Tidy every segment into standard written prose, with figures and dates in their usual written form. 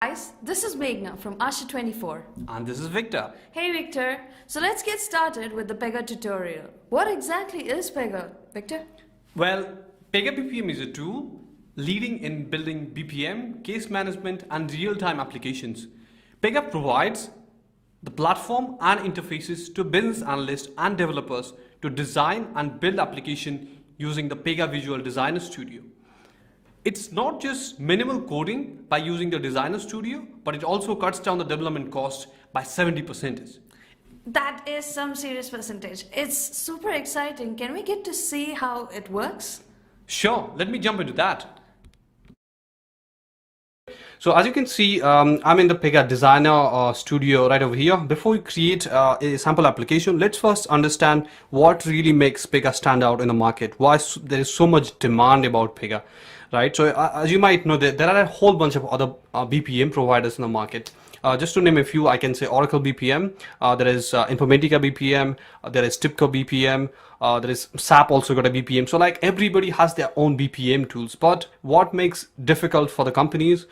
Guys, this is Meghna from Asha24. And this is Victor. Hey Victor, so let's get started with the Pega tutorial. What exactly is Pega, Victor? Well, Pega BPM is a tool leading in building BPM, case management, and real-time applications. Pega provides the platform and interfaces to business analysts and developers to design and build application using the Pega Visual Designer Studio. It's not just minimal coding by using the Designer Studio, but it also cuts down the development cost by 70%. That is some serious percentage. It's super exciting. Can we get to see how it works? Sure, let me jump into that. So as you can see, I'm in the Pega Designer Studio right over here. Before we create a sample application, let's first understand what really makes Pega stand out in the market. Why there is so much demand about Pega, right? So as you might know, there are a whole bunch of other BPM providers in the market. Just to name a few, I can say Oracle BPM, there is Informatica BPM, there is TIBCO BPM, there is SAP also got a BPM. So like everybody has their own BPM tools, but what makes difficult for the companies,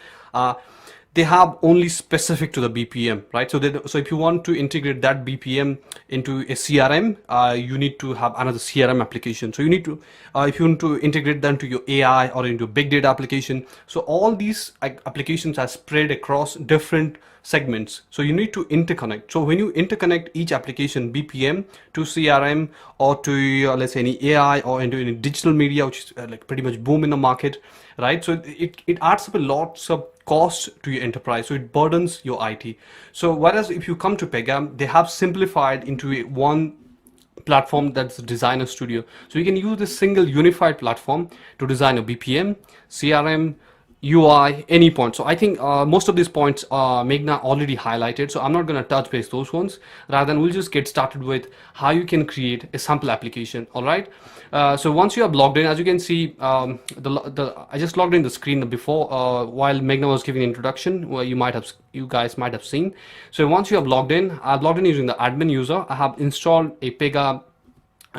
they have only specific to the BPM, right? So if you want to integrate that BPM into a CRM, you need to have another CRM application. So you need to, if you want to integrate them to your AI or into big data application. So all these applications are spread across different segments. So you need to interconnect. So when you interconnect each application BPM to CRM or to let's say any AI or into any digital media, which is like pretty much boom in the market, right? So it adds up a lot of cost to your enterprise, so it burdens your IT. So whereas if you come to Pega, they have simplified into one platform, that's the Designer Studio. So you can use this single unified platform to design a BPM, CRM, UI, any point. So I think most of these points Meghna already highlighted, so I'm not going to touch base those ones. Rather than we'll just get started with how you can create a sample application. All right. So once you have logged in, as you can see, I just logged in the screen before while Meghna was giving an introduction, where you guys might have seen. So once you have logged in, I've logged in using the admin user. I have installed a Pega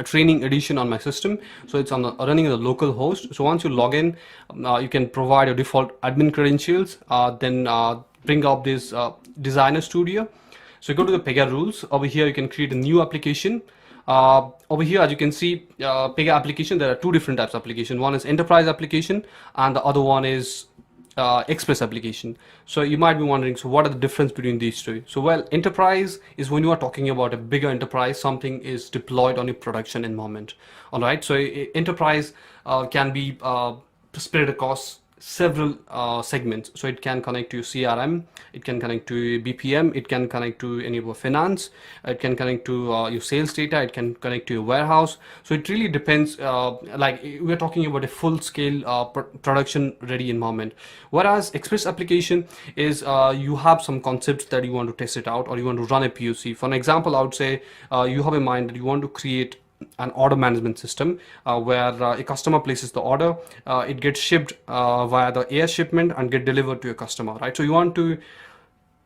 training edition on my system, so it's running in the local host. So once you log in, you can provide your default admin credentials, then bring up this Designer Studio. So you go to the Pega rules. Over here you can create a new application. Over here, as you can see, Pega application, there are two different types of application. One is enterprise application and the other one is express application. So you might be wondering, so what are the difference between these two? So well, enterprise is when you are talking about a bigger enterprise, something is deployed on your production environment. All right, so enterprise can be spread across several segments. So it can connect to CRM, it can connect to BPM, it can connect to any of your finance, it can connect to your sales data, it can connect to your warehouse. So it really depends, like we're talking about a full scale production ready environment. Whereas express application is you have some concepts that you want to test it out, or you want to run a POC. For an example, I would say you have in mind that you want to create an order management system where a customer places the order, it gets shipped via the air shipment and get delivered to a customer, right? So you want to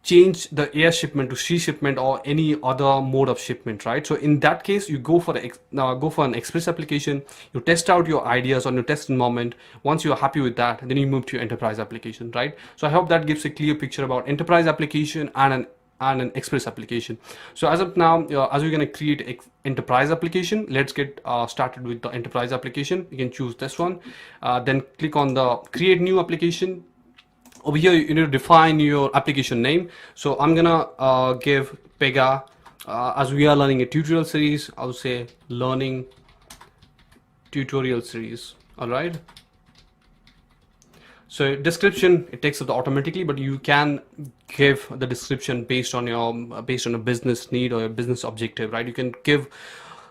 change the air shipment to sea shipment or any other mode of shipment, right? So in that case, you go for an express application, you test out your ideas on your test environment. Once you're happy with that, then you move to your enterprise application, right? So I hope that gives a clear picture about enterprise application and an express application. So as of now, as we're going to create an enterprise application, let's get started with the enterprise application. You can choose this one, then click on the create new application. Over here you need to define your application name. So I'm gonna give Pega, as we are learning a tutorial series, I'll say learning tutorial series. All right. So description, it takes it automatically, but you can give the description based on a business need or a business objective, right? You can give,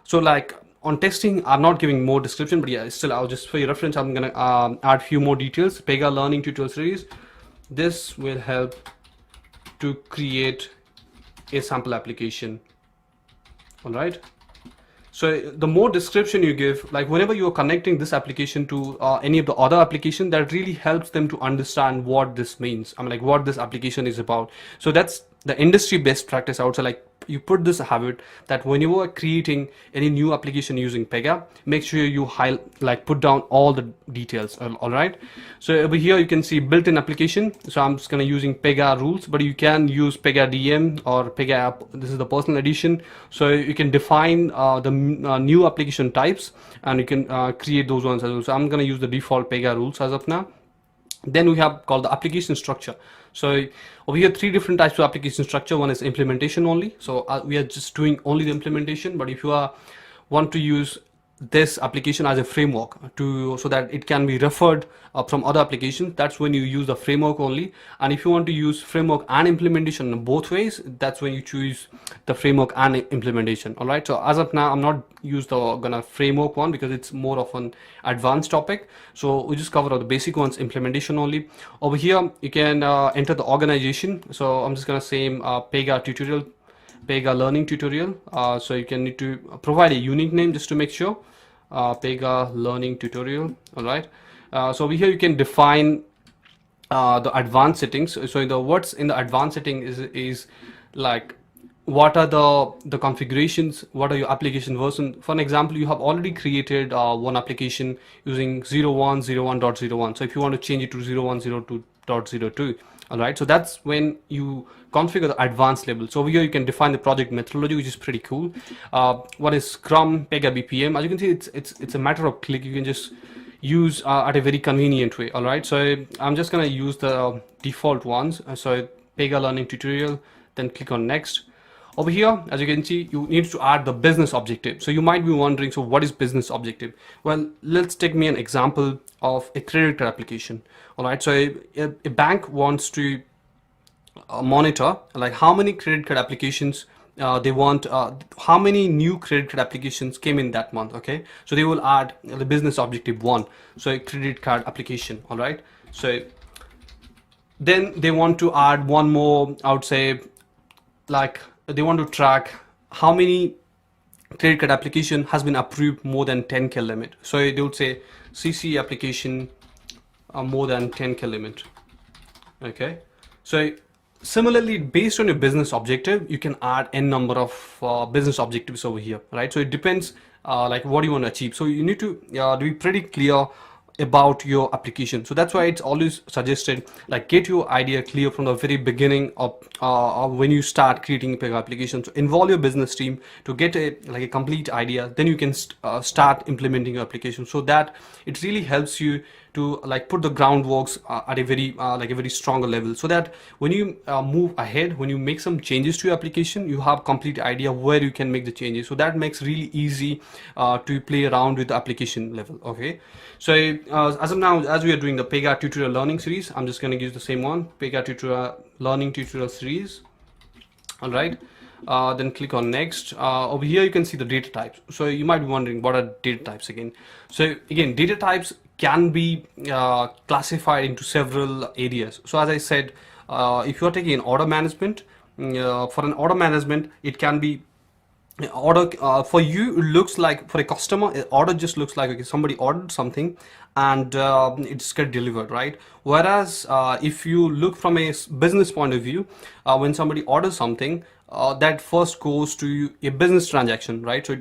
so like on testing, I'm not giving more description, but yeah, still I'll just, for your reference, I'm gonna add few more details. Pega learning tutorial series. This will help to create a sample application. All right. So the more description you give, like whenever you are connecting this application to any of the other application, that really helps them to understand what this means. I mean, like what this application is about. So that's the industry best practice. I would say, like you put this habit that when you are creating any new application using Pega, make sure you put down all the details. All right. So over here you can see built-in application. So I'm just gonna using Pega rules, but you can use Pega DM or Pega app. This is the personal edition. So you can define the new application types, and you can create those ones as well. So I'm gonna use the default Pega rules as of now. Then we have called the application structure. So over here, 3 different types of application structure. One is implementation only. So we are just doing only the implementation. But if you want to use this application as a framework so that it can be referred from other applications, that's when you use the framework only. And if you want to use framework and implementation in both ways, that's when you choose the framework and implementation. All right. So as of now, I'm not gonna framework one because it's more of an advanced topic. So we just cover all the basic ones, implementation only. Over here, you can enter the organization. So I'm just gonna say Pega tutorial, Pega learning tutorial. So you can need to provide a unique name just to make sure. Pega learning tutorial. All right. So over here you can define the advanced settings. So what's in the advanced setting is like what are the configurations, what are your application version. For an example, you have already created one application using 01.01.01. So if you want to change it to 01.02.02, all right, so that's when you configure the advanced level. So over here you can define the project methodology, which is pretty cool. What is Scrum, Pega, BPM? As you can see, it's a matter of click. You can just use at a very convenient way. All right, so I'm just gonna use the default ones. So Pega learning tutorial, then click on next. Over here, as you can see, you need to add the business objective. So you might be wondering, so what is business objective? Well, let's take me an example of a credit card application. All right, so a bank wants to monitor like how many credit card applications they want, how many new credit card applications came in that month. Okay, so they will add the business objective 1, so a credit card application. All right, so then they want to add one more. I would say like they want to track how many credit card application has been approved more than 10K limit. So they would say CC application more than 10K limit. Okay, so similarly, based on your business objective, you can add n number of business objectives over here, right? So it depends like what you want to achieve. So you need to be pretty clear about your application. So that's why it's always suggested like get your idea clear from the very beginning of when you start creating a Pega application. So involve your business team to get a complete idea. Then you can start implementing your application, so that it really helps you to put the groundworks at a very stronger level, so that when you move ahead, when you make some changes to your application, you have complete idea where you can make the changes. So that makes really easy to play around with the application level. Okay, so as of now, as we are doing the Pega tutorial learning series, I'm just going to use the same one, Pega tutorial learning tutorial series. All right, then click on next. Over here you can see the data types. So you might be wondering, what are data types again? So again, data types can be classified into several areas. So as I said, if you are taking an order management, for an order management, it can be order for you. It looks like for a customer, order just looks like, okay, somebody ordered something and it's get delivered, right? Whereas if you look from a business point of view, when somebody orders something, that first goes to a business transaction, right? So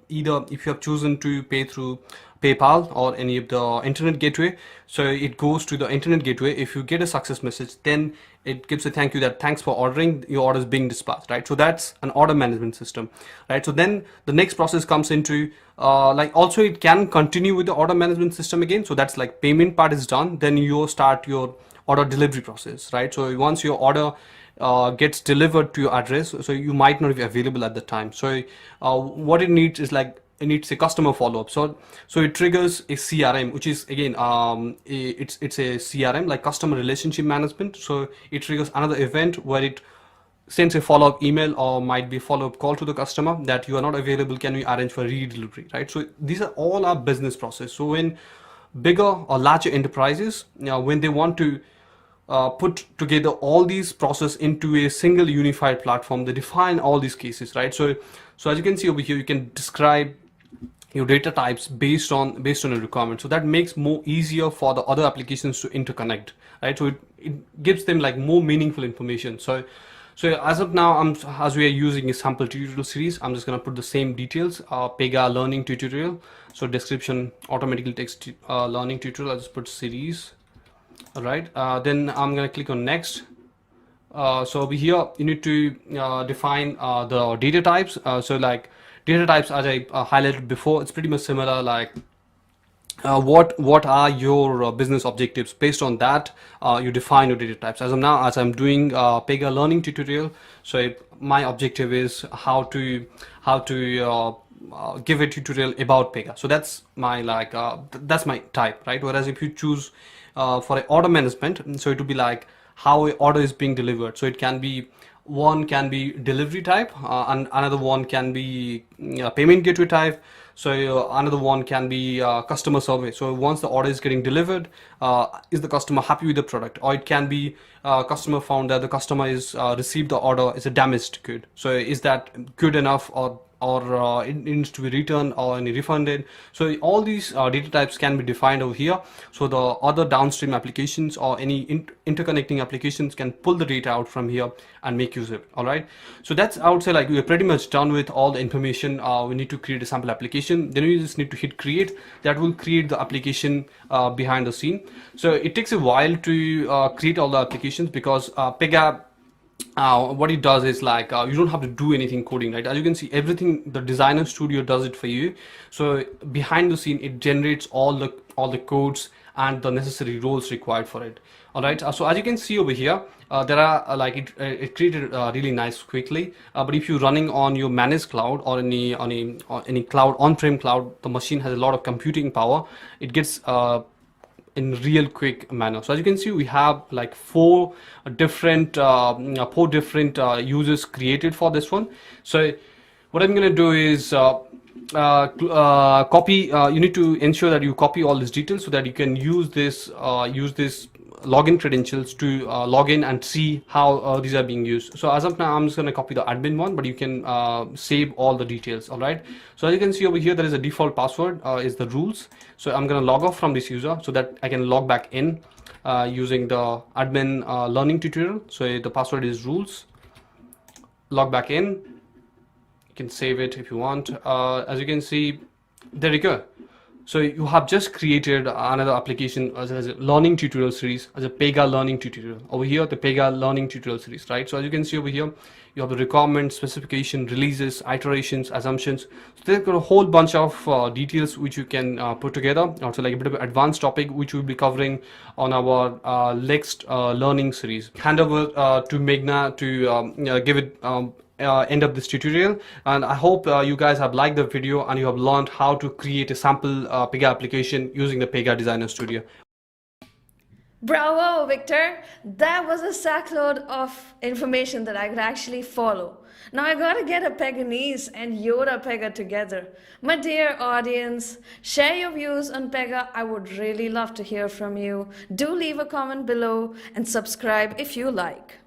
either if you have chosen to pay through PayPal or any of the internet gateway, so it goes to the internet gateway. If you get a success message, then it gives a thank you that thanks for ordering, your order is being dispatched, right? So that's an order management system, right? So then the next process comes into also it can continue with the order management system again. So that's like payment part is done, then you start your order delivery process, right? So once your order gets delivered to your address, so you might not be available at the time. So what it needs is it needs a customer follow-up. So it triggers a CRM, which is again it's a CRM, like customer relationship management. So it triggers another event where it sends a follow-up email or might be a follow-up call to the customer that you are not available, can we arrange for redelivery, right? So these are all our business process. So when bigger or larger enterprises, when they want to put together all these process into a single unified platform, they define all these cases, right? So as you can see over here, you can describe your data types based on a requirement. So that makes more easier for the other applications to interconnect, right? So it gives them like more meaningful information. So So as of now, as we are using a sample tutorial series, I'm just going to put the same details, Pega learning tutorial. So description, automatically text learning tutorial. I'll just put series. All right. Then I'm going to click on next. So over here, you need to define the data types. So like data types, as I highlighted before, it's pretty much similar. Like what are your business objectives? Based on that, you define your data types. As of now, as I'm doing Pega learning tutorial, so my objective is how to give a tutorial about Pega. So that's my that's my type, right? Whereas if you choose for an order management, so it would be like how a order is being delivered. So it can be, one can be delivery type, and another one can be payment gateway type. So another one can be customer survey. So once the order is getting delivered, is the customer happy with the product? Or it can be customer found that the customer is received the order is a damaged good. So is that good enough, or it needs to be returned or any refunded? So all these data types can be defined over here. So the other downstream applications or any interconnecting applications can pull the data out from here and make use of it. All right. So that's, I would say, like we're pretty much done with all the information. We need to create a sample application. Then we just need to hit create. That will create the application behind the scene. So it takes a while to create all the applications, because Pega, what it does is like you don't have to do anything coding, right? As you can see, everything the designer studio does it for you. So behind the scene, it generates all the codes and the necessary roles required for it. All right. So as you can see over here, there are it created really nice quickly. But if you're running on your managed cloud or any cloud, on-prem cloud, the machine has a lot of computing power. It gets in real quick manner. So as you can see, we have like four different users created for this one. So what I'm going to do is copy. You need to ensure that you copy all these details so that you can use this login credentials to log in and see how these are being used. So as of now, I'm just going to copy the admin one, but you can save all the details. All right. So as you can see over here, there is a default password is the rules. So I'm going to log off from this user so that I can log back in using the admin learning tutorial. So the password is rules. Log back in. You can save it if you want. As you can see, there you go. So you have just created another application as a learning tutorial series, as a Pega learning tutorial. Over here, the Pega learning tutorial series, right? So as you can see over here, you have the requirements, specification, releases, iterations, assumptions. So there's got a whole bunch of details which you can put together. Also like a bit of an advanced topic, which we'll be covering on our next learning series. Hand over to Meghna to give it end of this tutorial, and I hope you guys have liked the video and you have learned how to create a sample Pega application using the Pega Designer Studio. Bravo, Victor! That was a sackload of information that I could actually follow. Now I gotta get a Peganese and Yoda Pega together. My dear audience, share your views on Pega. I would really love to hear from you. Do leave a comment below and subscribe if you like.